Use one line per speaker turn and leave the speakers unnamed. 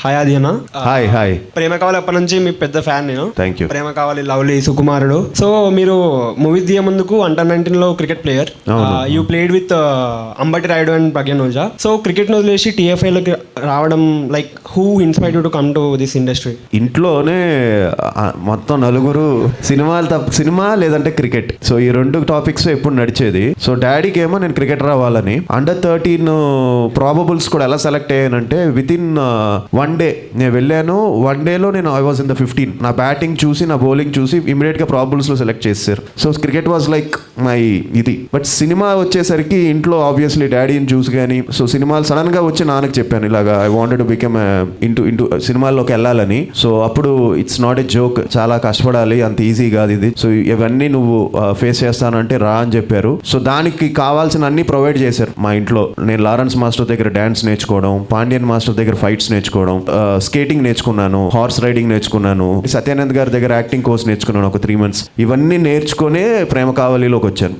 Hi ఆది అన్న.
Hi
ప్రేమ కావాలి అప్పటి నుంచి మీ పెద్ద ఫ్యాన్ నేను.
Thank you.
Prema Kavali, lovely, Sukumarudu. So మీరు మూవీ దిగే ముందుకు అండర్ 19 లో cricket player. You played with Ambati Rayudu and Pragyan Ojha. So cricket ను వదిలేసి TFI లోకి రావడం like who inspired you to come to this industry?
ఇంట్లోనే మొత్తం నలుగురు సినిమా లేదంటే క్రికెట్, సో ఈ రెండు టాపిక్స్ ఎప్పుడు నడిచేది. సో డాడీకి ఏమో నేను క్రికెట్ రావాలని. అండర్ 13 ప్రాబబుల్స్ కూడా ఎలా సెలెక్ట్ అయ్యానంటే విత్ ఇన్ 1 day నేను వెళ్ళాను. 1 dayలో నేను ఐ వాజ్ ఇన్ ద 15. నా బ్యాటింగ్ చూసి నా బౌలింగ్ చూసి ఇమీడియట్ గా ప్రాబబుల్స్ లో సెలెక్ట్ చేశారు. So cricket was like my ఇది. బట్ సినిమా వచ్చేసరికి ఇంట్లో ఆబ్వియస్లీ డాడీని చూసి కానీ, సో సినిమాలు సడన్ గా వచ్చి నాన్నకి చెప్పాను ఇలాగా I wanted to become into సినిమాల్లోకి వెళ్ళాలని. సో అప్పుడు ఇట్స్ నాట్ ఎ జోక్, చాలా కష్టపడాలి, అంత ఈజీ కాదు ఇది. సో ఇవన్నీ నువ్వు ఫేస్ చేస్తానంటే రా అని చెప్పారు. సో దానికి కావాల్సిన అన్ని ప్రొవైడ్ చేశారు మా ఇంట్లో. నేను లారెన్స్ మాస్టర్ దగ్గర డాన్స్ నేర్చుకోవడం, పాండ్యన్ మాస్టర్ దగ్గర ఫైట్స్ నేర్చుకోవడం, స్కేటింగ్ నేర్చుకున్నాను, హార్స్ రైడింగ్ నేర్చుకున్నాను, సత్యానంద్ గారి దగ్గర యాక్టింగ్ కోర్స్ నేర్చుకున్నాను ఒక 3 months. ఇవన్నీ నేర్చుకునే ప్రేమ కావలిలోకి వచ్చాను.